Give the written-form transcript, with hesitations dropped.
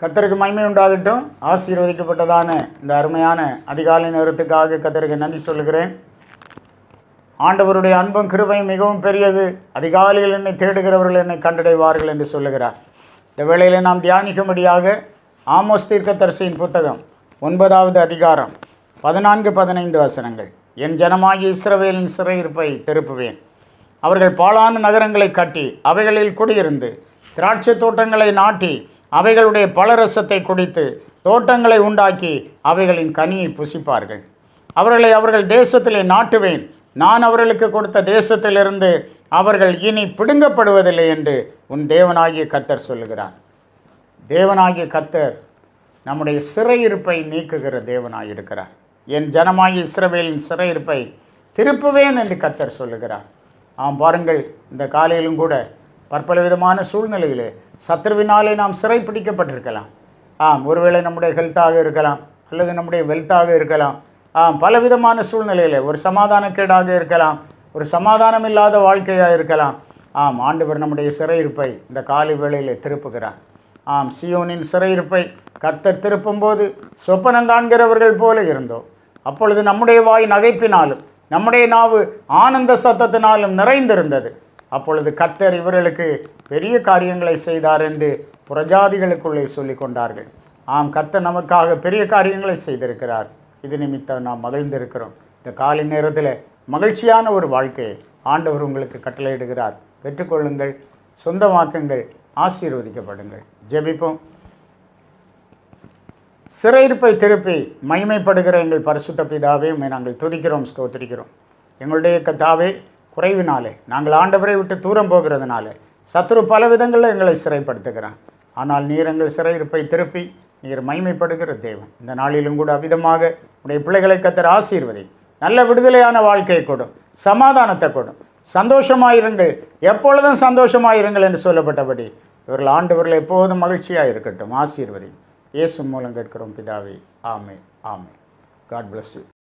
கர்த்தருக்கு மகிமை உண்டாகட்டும். ஆசீர்வதிக்கப்பட்டதான இந்த அருமையான அதிகாலை நேரத்துக்காக கர்த்தருக்கு நன்றி சொல்லுகிறேன். ஆண்டவருடைய அன்பும் கிருபையும் மிகவும் பெரியது. அதிகாலையில் என்னை தேடுகிறவர்கள் என்னை கண்டடைவார்கள் என்று சொல்லுகிறார். இந்த வேளையில் நாம் தியானிக்கும்படியாக ஆமோஸ் தீர்க்கதரிசியின் புத்தகம் 9வது அதிகாரம் 14-15 வசனங்கள். என் ஜனமாகிய இஸ்ரவேலின் சிறையிருப்பை திருப்புவேன். அவர்கள் பாழான நகரங்களை கட்டி அவைகளில் குடியிருந்து திராட்சை தோட்டங்களை நாட்டி அவைகளுடைய பலரசத்தை குடித்து தோட்டங்களை உண்டாக்கி அவைகளின் கனியை புசிப்பார்கள். அவர்களை அவர்கள் தேசத்திலே நாட்டுவேன். நான் அவர்களுக்கு கொடுத்த தேசத்திலிருந்து அவர்கள் இனி பிடுங்கப்படுவதில்லை என்று உன் தேவனாகிய கர்த்தர் சொல்லுகிறார். தேவனாகிய கர்த்தர் நம்முடைய சிறையிருப்பை நீக்குகிற தேவனாயிருக்கிறார். என் ஜனமாகிய இஸ்ரவேலின் சிறையிருப்பை திருப்புவேன் என்று கர்த்தர் சொல்லுகிறார். பாருங்கள், இந்த காலையிலும் கூட பற்பல விதமான சூழ்நிலையிலே சத்ருவினாலே நாம் சிறை பிடிக்கப்பட்டிருக்கலாம். ஒருவேளை நம்முடைய ஹெல்த்தாக இருக்கலாம், அல்லது நம்முடைய வெல்த்தாக இருக்கலாம். பலவிதமான சூழ்நிலையில் ஒரு சமாதானக்கேடாக இருக்கலாம், ஒரு சமாதானம் இல்லாத வாழ்க்கையாக இருக்கலாம். ஆண்டவர் நம்முடைய சிறையிருப்பை இந்த காலை வேளையில் திருப்புகிறார். சியோனின் சிறையிருப்பை கர்த்தர் திருப்பும்போது சொப்பனம் காண்கிறவர்கள் போல இருந்தோம். அப்பொழுது நம்முடைய வாய் நகைப்பினாலும் நம்முடைய நாவு ஆனந்த சத்தத்தினாலும் நிறைந்திருந்தது. அப்பொழுது கர்த்தர் இவர்களுக்கு பெரிய காரியங்களை செய்தார் என்று புறஜாதிகளுக்குள்ளே சொல்லி கொண்டார்கள். கர்த்தர் நமக்காக பெரிய காரியங்களை செய்திருக்கிறார். இது நிமித்தம் நாம் மகிழ்ந்திருக்கிறோம். இந்த காலை நேரத்தில் மகிழ்ச்சியான ஒரு வாழ்க்கையை ஆண்டவர் உங்களுக்கு கட்டளையிடுகிறார். பெற்றுக்கொள்ளுங்கள், சொந்தமாக்குங்கள், ஆசீர்வதிக்கப்படுங்கள். ஜெபிப்போம். சிறையிருப்பை திருப்பி மகிமைப்படுகிற எங்கள் பரிசுத்த பிதாவே, நாங்கள் துதிக்கிறோம், ஸ்தோத்திரிக்கிறோம். எங்களுடைய கர்த்தாவே, குறைவினாலே நாங்கள் ஆண்டவரை விட்டு தூரம் போகிறதுனால சத்ரு பல விதங்களில் எங்களை சிறைப்படுத்துகிறான். ஆனால் நீர் எங்கள் சிறையிருப்பை திருப்பி நீர் மகிமைப்படுகிற தேவன். இந்த நாளிலும் கூட அவ்விதமாக உடைய பிள்ளைகளை கர்த்தர் ஆசீர்வதி. நல்ல விடுதலையான வாழ்க்கையை கொடும், சமாதானத்தை கொடும். சந்தோஷமாயிருங்கள், எப்பொழுதும் சந்தோஷமாயிருங்கள் என்று சொல்லப்பட்டபடி இவர்கள் ஆண்டவர்கள் எப்போதும் மகிழ்ச்சியாக இருக்கட்டும். ஆசீர்வதி. இயேசு மூலம் கேட்கிறோம் பிதாவே. Amen. Amen. God bless you.